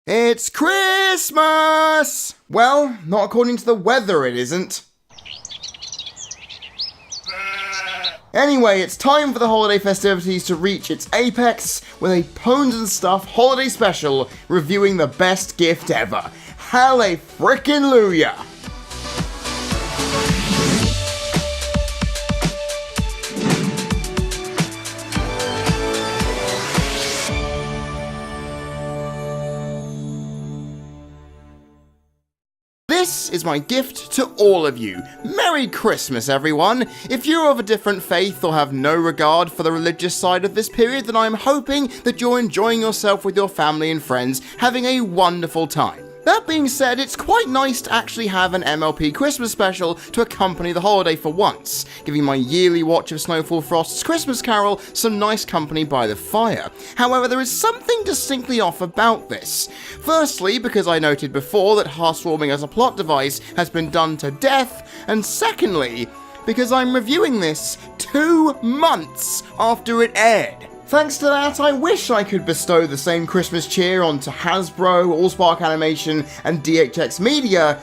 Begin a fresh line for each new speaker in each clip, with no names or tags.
It's Christmas! Well, not according to the weather it isn't. Anyway, it's time for the holiday festivities to reach its apex with a Pones N Stuff holiday special reviewing the best gift ever. Hallelujah! This is my gift to all of you. Merry Christmas, everyone! If you're of a different faith or have no regard for the religious side of this period, then I'm hoping that you're enjoying yourself with your family and friends, having a wonderful time. That being said, it's quite nice to actually have an MLP Christmas special to accompany the holiday for once, giving my yearly watch of Snowfall Frost's Christmas Carol some nice company by the fire. However, there is something distinctly off about this. Firstly, because I noted before that heartwarming as a plot device has been done to death, and secondly, because I'm reviewing this 2 months after it aired. Thanks to that, I wish I could bestow the same Christmas cheer onto Hasbro, Allspark Animation, and DHX Media,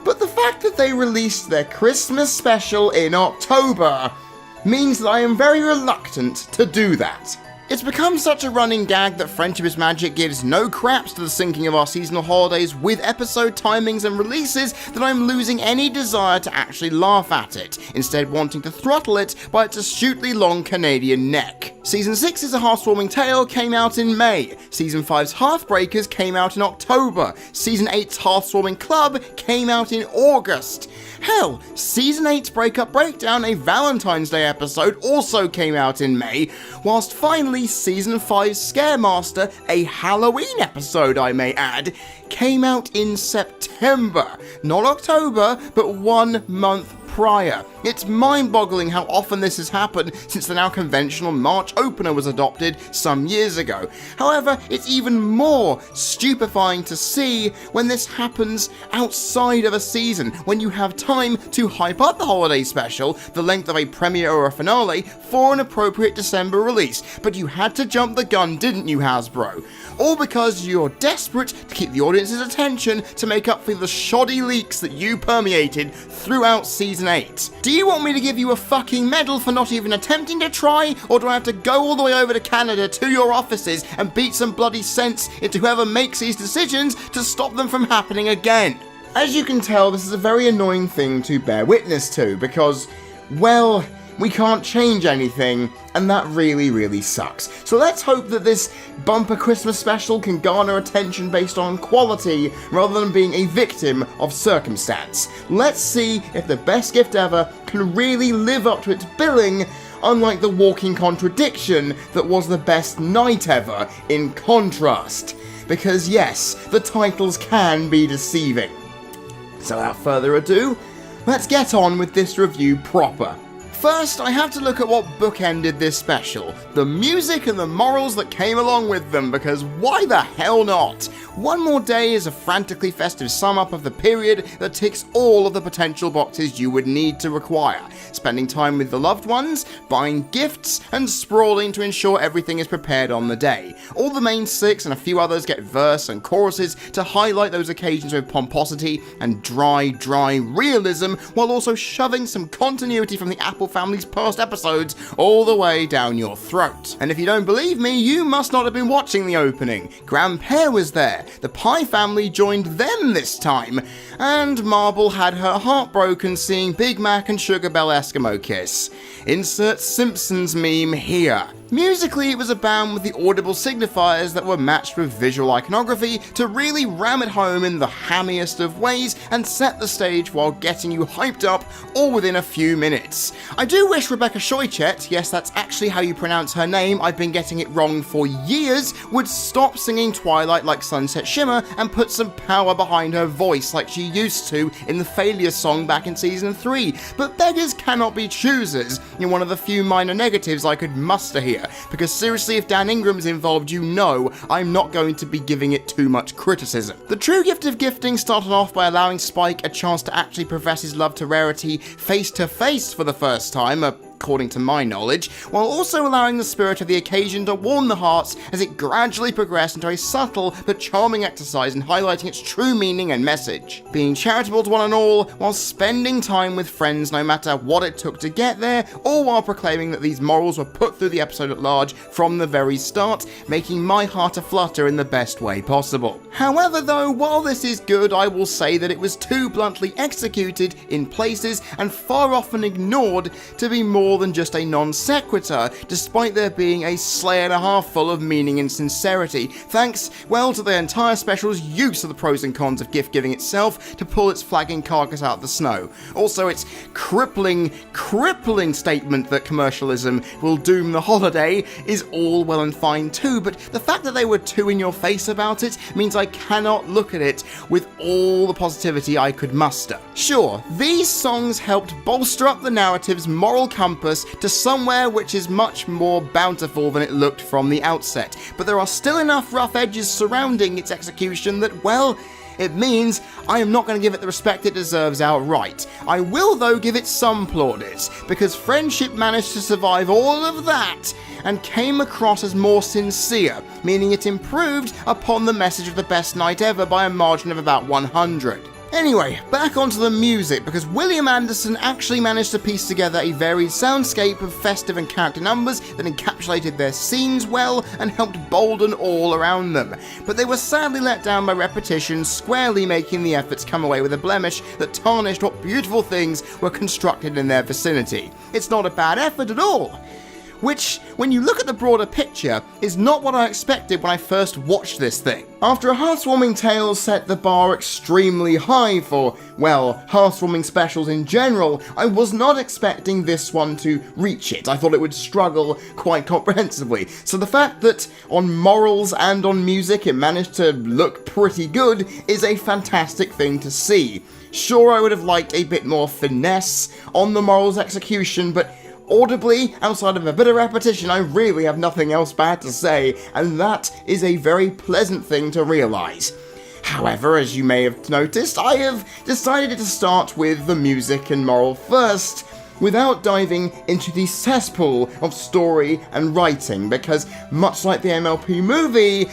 but the fact that they released their Christmas special in October means that I am very reluctant to do that. It's become such a running gag that Friendship is Magic gives no craps to the syncing of our seasonal holidays with episode timings and releases that I'm losing any desire to actually laugh at it, instead wanting to throttle it by its astutely long Canadian neck. Season 6's A Heartwarming Tale came out in May, Season 5's Hearthbreakers came out in October, Season 8's Heartwarming Club came out in August. Hell, Season 8's Breakup Breakdown, a Valentine's Day episode, also came out in May, whilst finally Season 5's Scaremaster, a Halloween episode I may add, came out in September. Not October, but 1 month prior. It's mind-boggling how often this has happened since the now conventional March opener was adopted some years ago. However, it's even more stupefying to see when this happens outside of a season, when you have time to hype up the holiday special, the length of a premiere or a finale, for an appropriate December release. But you had to jump the gun, didn't you, Hasbro? All because you're desperate to keep the audience's attention to make up for the shoddy leaks that you permeated throughout Season 8. Do you want me to give you a fucking medal for not even attempting to try, or do I have to go all the way over to Canada to your offices and beat some bloody sense into whoever makes these decisions to stop them from happening again? As you can tell, this is a very annoying thing to bear witness to, because, well, we can't change anything, and that really sucks. So let's hope that this bumper Christmas special can garner attention based on quality rather than being a victim of circumstance. Let's see if the best gift ever can really live up to its billing, unlike the walking contradiction that was the best night ever in contrast. Because yes, the titles can be deceiving. So without further ado, let's get on with this review proper. First, I have to look at what bookended this special, the music and the morals that came along with them, because why the hell not? One More Day is a frantically festive sum-up of the period that ticks all of the potential boxes you would need to require. Spending time with the loved ones, buying gifts, and sprawling to ensure everything is prepared on the day. All the main 6 and a few others get verse and choruses to highlight those occasions with pomposity and dry realism, while also shoving some continuity from the Apple family's past episodes all the way down your throat. And if you don't believe me, you must not have been watching the opening. Grandpere was there, the Pie family joined them this time, and Marble had her heart broken seeing Big Mac and Sugar Bell Eskimo kiss. Insert Simpsons meme here. Musically, it was a band with the audible signifiers that were matched with visual iconography to really ram it home in the hammiest of ways and set the stage while getting you hyped up all within a few minutes. I do wish Rebecca Shoichet, yes that's actually how you pronounce her name, I've been getting it wrong for years, would stop singing Twilight like Sunset Shimmer and put some power behind her voice like she used to in the Failure song back in Season 3, but beggars cannot be choosers, in one of the few minor negatives I could muster here. Because seriously, if Dan Ingram's involved, you know I'm not going to be giving it too much criticism. The true gift of gifting started off by allowing Spike a chance to actually profess his love to Rarity face to face for the first time, a according to my knowledge, while also allowing the spirit of the occasion to warm the hearts as it gradually progressed into a subtle but charming exercise in highlighting its true meaning and message. Being charitable to one and all, while spending time with friends no matter what it took to get there, all while proclaiming that these morals were put through the episode at large from the very start, making my heart aflutter in the best way possible. However though, while this is good, I will say that it was too bluntly executed in places and far often ignored to be more than just a non sequitur, despite there being a sleigh and a half full of meaning and sincerity, thanks, well, to the entire special's use of the pros and cons of gift giving itself to pull its flagging carcass out of the snow. Also, its crippling statement that commercialism will doom the holiday is all well and fine too, but the fact that they were too in your face about it means I cannot look at it with all the positivity I could muster. Sure, these songs helped bolster up the narrative's moral compass to somewhere which is much more bountiful than it looked from the outset, but there are still enough rough edges surrounding its execution that, well, it means I am not going to give it the respect it deserves outright. I will though give it some plaudits, because Friendship managed to survive all of that and came across as more sincere, meaning it improved upon the message of the best night ever by a margin of about 100. Anyway, back onto the music, because William Anderson actually managed to piece together a varied soundscape of festive and character numbers that encapsulated their scenes well and helped bolden all around them. But they were sadly let down by repetition, squarely making the efforts come away with a blemish that tarnished what beautiful things were constructed in their vicinity. It's not a bad effort at all, which, when you look at the broader picture, is not what I expected when I first watched this thing. After a heartwarming tale set the bar extremely high for, well, heartwarming specials in general, I was not expecting this one to reach it. I thought it would struggle quite comprehensively. So the fact that on morals and on music it managed to look pretty good is a fantastic thing to see. Sure, I would have liked a bit more finesse on the morals execution, but audibly, outside of a bit of repetition, I really have nothing else bad to say, and that is a very pleasant thing to realise. However, as you may have noticed, I have decided to start with the music and moral first, without diving into the cesspool of story and writing, because much like the MLP movie,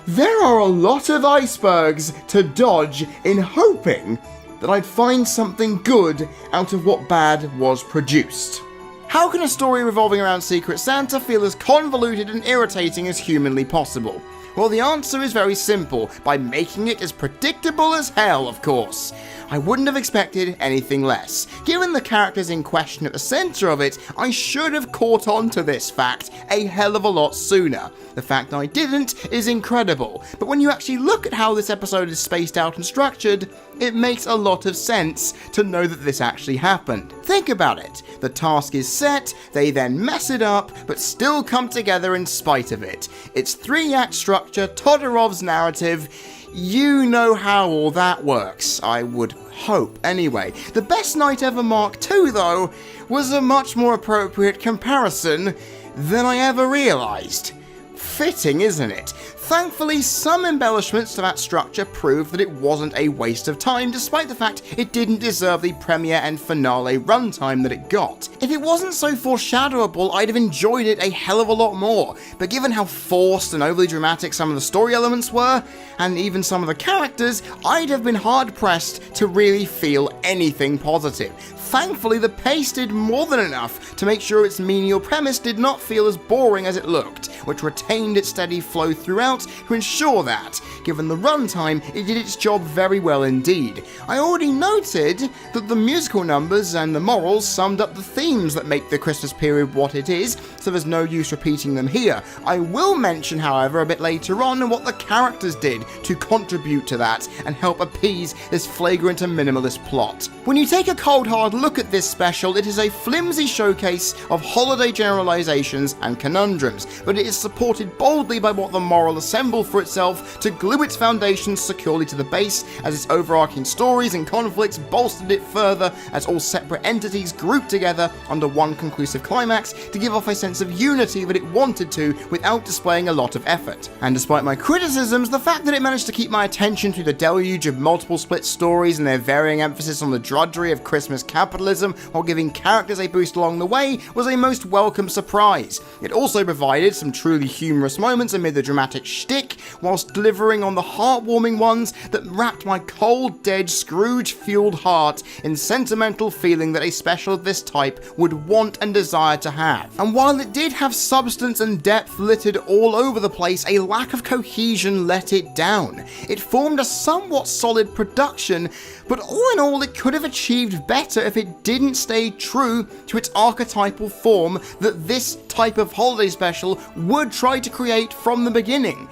there are a lot of icebergs to dodge in hoping that I'd find something good out of what bad was produced. How can a story revolving around Secret Santa feel as convoluted and irritating as humanly possible? Well, the answer is very simple, by making it as predictable as hell, of course. I wouldn't have expected anything less. Given the characters in question at the centre of it, I should have caught on to this fact a hell of a lot sooner. The fact I didn't is incredible, but when you actually look at how this episode is spaced out and structured, it makes a lot of sense to know that this actually happened. Think about it. The task is set, they then mess it up, but still come together in spite of it. It's 3-act structure, Todorov's narrative. You know how all that works, I would hope. Anyway, the Best Night Ever Mark II, though, was a much more appropriate comparison than I ever realised. Fitting, isn't it? Thankfully, some embellishments to that structure prove that it wasn't a waste of time, despite the fact it didn't deserve the premiere and finale runtime that it got. If it wasn't so foreshadowable, I'd have enjoyed it a hell of a lot more, but given how forced and overly dramatic some of the story elements were, and even some of the characters, I'd have been hard-pressed to really feel anything positive. Thankfully, the pace did more than enough to make sure its menial premise did not feel as boring as it looked, which retained its steady flow throughout to ensure that, given the runtime, it did its job very well indeed. I already noted that the musical numbers and the morals summed up the themes that make the Christmas period what it is, so there's no use repeating them here. I will mention, however, a bit later on what the characters did to contribute to that and help appease this flagrant and minimalist plot. When you take a cold hard look at this special, it is a flimsy showcase of holiday generalizations and conundrums, but it is supported boldly by what the moral assembled for itself to glue its foundations securely to the base, as its overarching stories and conflicts bolstered it further as all separate entities grouped together under one conclusive climax to give off a sense of unity that it wanted to without displaying a lot of effort. And despite my criticisms, the fact that it managed to keep my attention through the deluge of multiple split stories and their varying emphasis on the drudgery of Christmas caroling capitalism while giving characters a boost along the way was a most welcome surprise. It also provided some truly humorous moments amid the dramatic shtick, whilst delivering on the heartwarming ones that wrapped my cold, dead, Scrooge-fueled heart in sentimental feeling that a special of this type would want and desire to have. And while it did have substance and depth littered all over the place, a lack of cohesion let it down. It formed a somewhat solid production, but all in all it could have achieved better if it didn't stay true to its archetypal form that this type of holiday special would try to create from the beginning.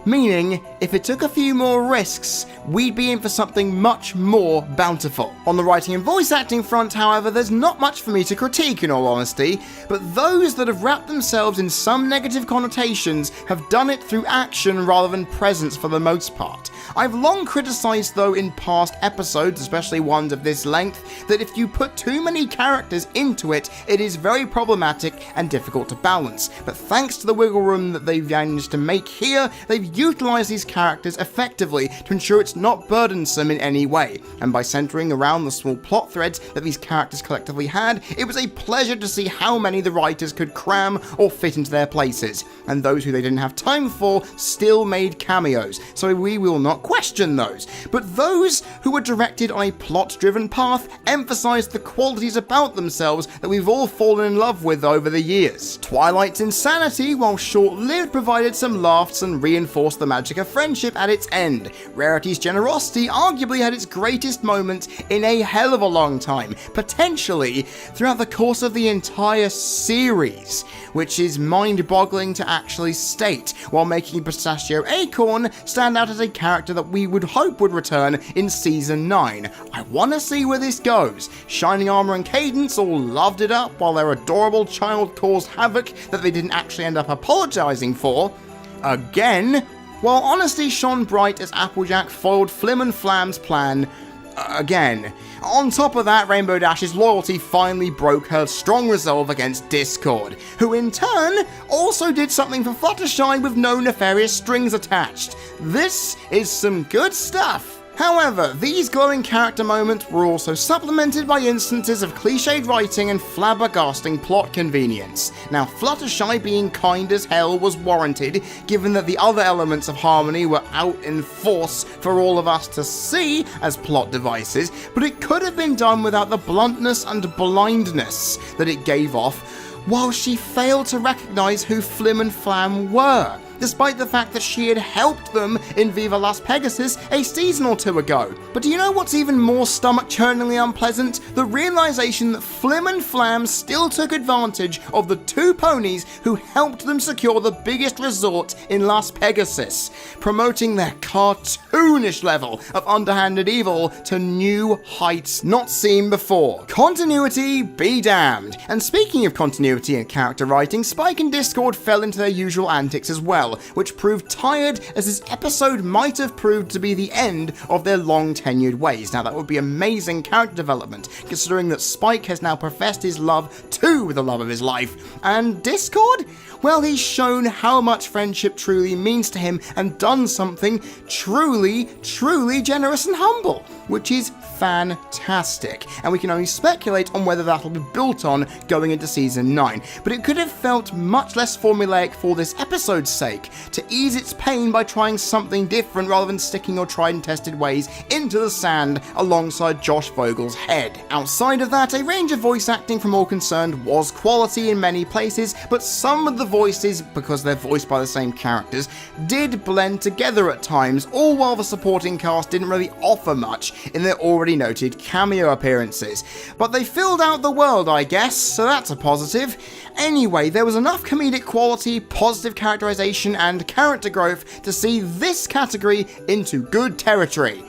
Meaning, if it took a few more risks, we'd be in for something much more bountiful. On the writing and voice acting front, however, there's not much for me to critique in all honesty, but those that have wrapped themselves in some negative connotations have done it through action rather than presence for the most part. I've long criticised though in past episodes, especially ones of this length, that if you put too many characters into it, it is very problematic and difficult to balance. But thanks to the wiggle room that they've managed to make here, they've utilised these characters effectively to ensure it's not burdensome in any way. And by centering around the small plot threads that these characters collectively had, it was a pleasure to see how many the writers could cram or fit into their places. And those who they didn't have time for still made cameos, so we will not question those. But those who were directed on a plot-driven path emphasised the qualities about themselves that we've all fallen in love with over the years. Twilight's insanity, while short-lived, provided some laughs and reinforced the magic of friendship at its end. Rarity's generosity arguably had its greatest moment in a hell of a long time, potentially throughout the course of the entire series, which is mind-boggling to actually state, while making Pistachio Acorn stand out as a character that we would hope would return in Season 9. I want to see where this goes. Shining Armor and Cadence all loved it up, while their adorable child caused havoc that they didn't actually end up apologising for. Again, while honesty shone bright as Applejack foiled Flim and Flam's plan again. On top of that, Rainbow Dash's loyalty finally broke her strong resolve against Discord, who in turn also did something for Fluttershy with no nefarious strings attached. This is some good stuff. However, these glowing character moments were also supplemented by instances of cliched writing and flabbergasting plot convenience. Now, Fluttershy being kind as hell was warranted, given that the other elements of harmony were out in force for all of us to see as plot devices, but it could have been done without the bluntness and blindness that it gave off, while she failed to recognise who Flim and Flam were, despite the fact that she had helped them in Viva Las Pegasus a season or two ago. But do you know what's even more stomach-churningly unpleasant? The realisation that Flim and Flam still took advantage of the two ponies who helped them secure the biggest resort in Las Pegasus, promoting their cartoonish level of underhanded evil to new heights not seen before. Continuity be damned. And speaking of continuity and character writing, Spike and Discord fell into their usual antics as well, which proved tired as this episode might have proved to be the end of their long-tenured ways. Now, that would be amazing character development, considering that Spike has now professed his love to the love of his life. And Discord? Well, he's shown how much friendship truly means to him and done something truly, truly generous and humble, which is fantastic. And we can only speculate on whether that'll be built on going into Season 9. But it could have felt much less formulaic for this episode's sake, to ease its pain by trying something different rather than sticking your tried and tested ways into the sand alongside Josh Vogel's head. Outside of that, a range of voice acting from all concerned was quality in many places, but some of the voices, because they're voiced by the same characters, did blend together at times, all while the supporting cast didn't really offer much in their already noted cameo appearances. But they filled out the world, I guess, so that's a positive. Anyway, there was enough comedic quality, positive characterization, and character growth to see this category into good territory,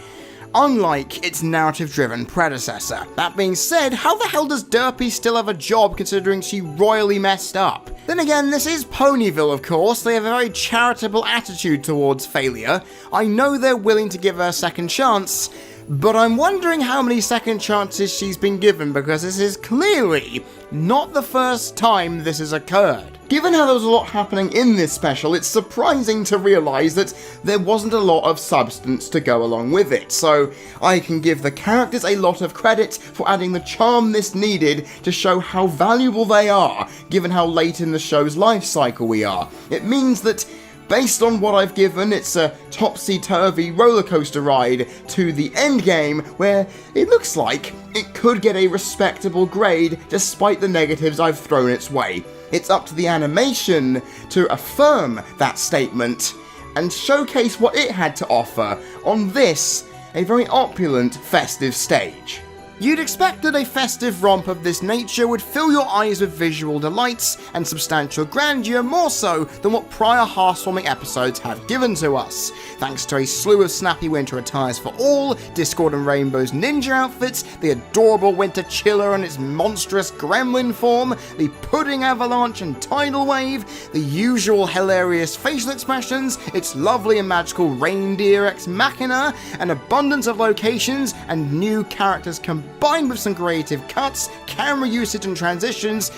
unlike its narrative-driven predecessor. That being said, how the hell does Derpy still have a job considering she royally messed up? Then again, this is Ponyville, of course. They have a very charitable attitude towards failure. I know they're willing to give her a second chance, but I'm wondering how many second chances she's been given, because this is clearly not the first time this has occurred. Given how there was a lot happening in this special, it's surprising to realise that there wasn't a lot of substance to go along with it, so I can give the characters a lot of credit for adding the charm this needed to show how valuable they are, given how late in the show's life cycle we are. It means that, based on what I've given, it's a topsy-turvy rollercoaster ride to the endgame where it looks like it could get a respectable grade despite the negatives I've thrown its way. It's up to the animation to affirm that statement and showcase what it had to offer on this, a very opulent festive stage. You'd expect that a festive romp of this nature would fill your eyes with visual delights and substantial grandeur more so than what prior heartwarming episodes have given to us. Thanks to a slew of snappy winter attires for all, Discord and Rainbow's ninja outfits, the adorable winter chiller and its monstrous gremlin form, the pudding avalanche and tidal wave, the usual hilarious facial expressions, its lovely and magical reindeer ex machina, an abundance of locations and new characters combined with some creative cuts, camera usage and transitions.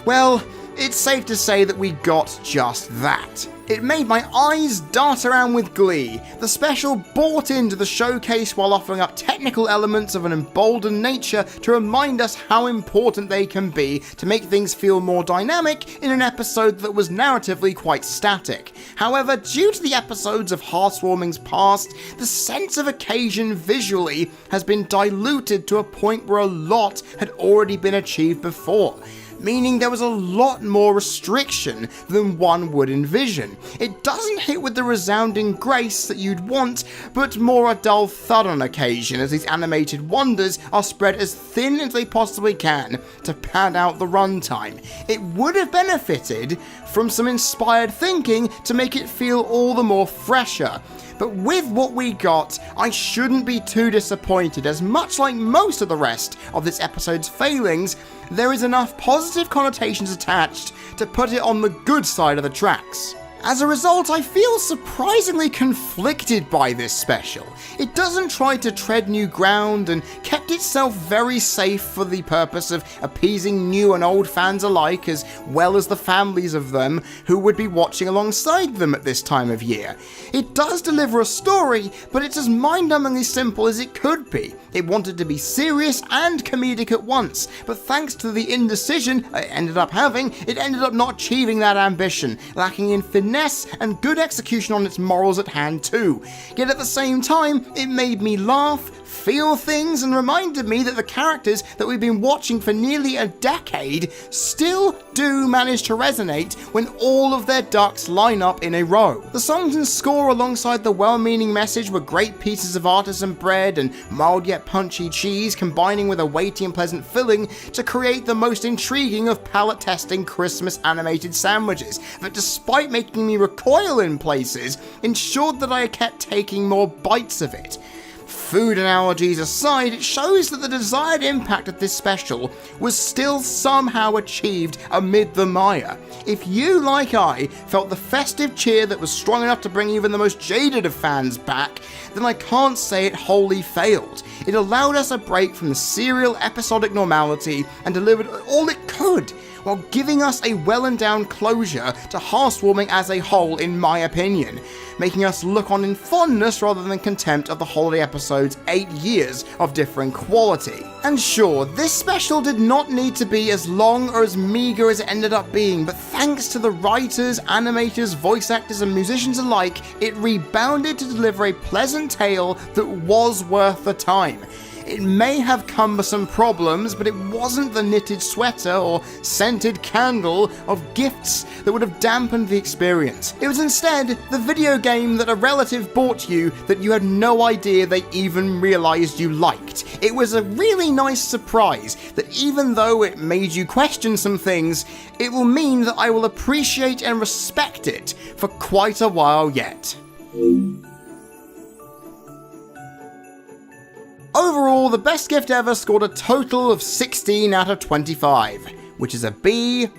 Well, it's safe to say that we got just that. It made my eyes dart around with glee. The special bought into the showcase while offering up technical elements of an emboldened nature to remind us how important they can be to make things feel more dynamic in an episode that was narratively quite static. However, due to the episodes of Heartwarming's past, the sense of occasion visually has been diluted to a point where a lot had already been achieved before, meaning there was a lot more restriction than one would envision. It doesn't hit with the resounding grace that you'd want, but more a dull thud on occasion as these animated wonders are spread as thin as they possibly can to pad out the runtime. It would have benefited from some inspired thinking to make it feel all the more fresher. But with what we got, I shouldn't be too disappointed, as much like most of the rest of this episode's failings, there is enough positive connotations attached to put it on the good side of the tracks. As a result, I feel surprisingly conflicted by this special. It doesn't try to tread new ground and kept itself very safe for the purpose of appeasing new and old fans alike, as well as the families of them who would be watching alongside them at this time of year. It does deliver a story, but it's as mind-numbingly simple as it could be. It wanted to be serious and comedic at once, but thanks to the indecision it ended up having, it ended up not achieving that ambition, lacking in finesse and good execution on its morals at hand too. Yet at the same time, it made me laugh, feel things, and reminded me that the characters that we've been watching for nearly a decade still do manage to resonate when all of their ducks line up in a row. The songs and score alongside the well-meaning message were great pieces of artisan bread and mild yet punchy cheese, combining with a weighty and pleasant filling to create the most intriguing of palate-testing Christmas animated sandwiches that, despite making me recoil in places, ensured that I kept taking more bites of it. Food analogies aside, it shows that the desired impact of this special was still somehow achieved amid the mire. If you, like I, felt the festive cheer that was strong enough to bring even the most jaded of fans back, then I can't say it wholly failed. It allowed us a break from the serial episodic normality and delivered all it could, while giving us a well-endowed closure to Heartwarming as a whole, in my opinion, making us look on in fondness rather than contempt of the holiday episode's 8 years of differing quality. And sure, this special did not need to be as long or as meagre as it ended up being, but thanks to the writers, animators, voice actors and musicians alike, it rebounded to deliver a pleasant tale that was worth the time. It may have cumbersome problems, but it wasn't the knitted sweater or scented candle of gifts that would have dampened the experience. It was instead the video game that a relative bought you that you had no idea they even realized you liked. It was a really nice surprise that even though it made you question some things, it will mean that I will appreciate and respect it for quite a while yet. Overall, the best gift ever scored a total of 16 out of 25, which is a B-.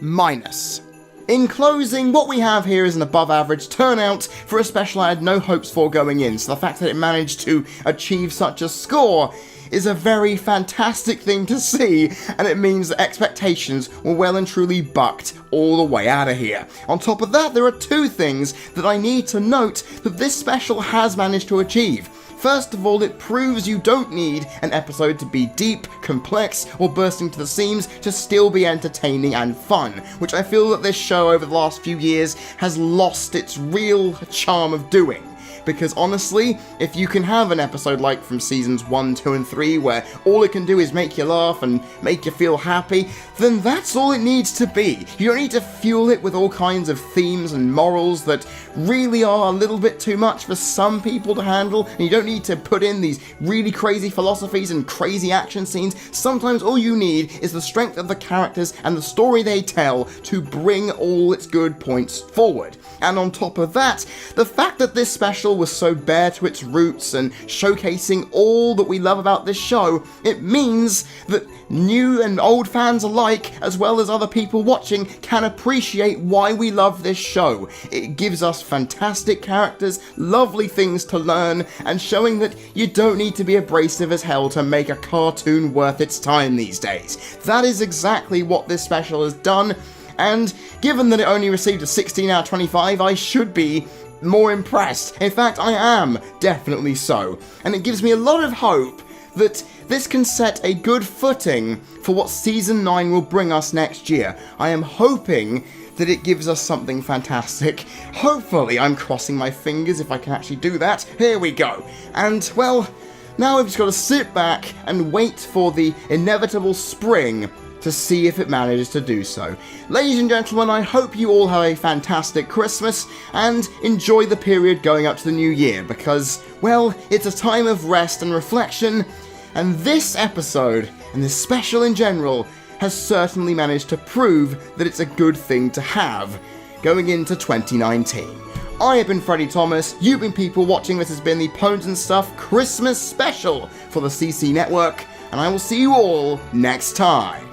In closing, what we have here is an above average turnout for a special I had no hopes for going in, so the fact that it managed to achieve such a score is a very fantastic thing to see, and it means that expectations were well and truly bucked all the way out of here. On top of that, there are two things that I need to note that this special has managed to achieve. First of all, it proves you don't need an episode to be deep, complex, or bursting to the seams to still be entertaining and fun, which I feel that this show over the last few years has lost its real charm of doing. Because honestly, if you can have an episode like from seasons 1, 2, and 3 where all it can do is make you laugh and make you feel happy, then that's all it needs to be. You don't need to fuel it with all kinds of themes and morals that really are a little bit too much for some people to handle, and you don't need to put in these really crazy philosophies and crazy action scenes. Sometimes all you need is the strength of the characters and the story they tell to bring all its good points forward. And on top of that, the fact that this special was so bare to its roots and showcasing all that we love about this show, it means that new and old fans alike, as well as other people watching, can appreciate why we love this show. It gives us fantastic characters, lovely things to learn, and showing that you don't need to be abrasive as hell to make a cartoon worth its time these days. That is exactly what this special has done, and given that it only received a 16 out of 25, I should be more impressed. In fact, I am definitely so. And it gives me a lot of hope that this can set a good footing for what Season 9 will bring us next year. I am hoping that it gives us something fantastic. Hopefully, I'm crossing my fingers if I can actually do that. Here we go. And, well, now we've just got to sit back and wait for the inevitable spring to see if it manages to do so. Ladies and gentlemen, I hope you all have a fantastic Christmas and enjoy the period going up to the new year because, well, it's a time of rest and reflection, and this episode, and this special in general, has certainly managed to prove that it's a good thing to have going into 2019. I have been Freddie Thomas, you've been people watching, this has been the Pones N Stuff Christmas special for the CC Network, and I will see you all next time.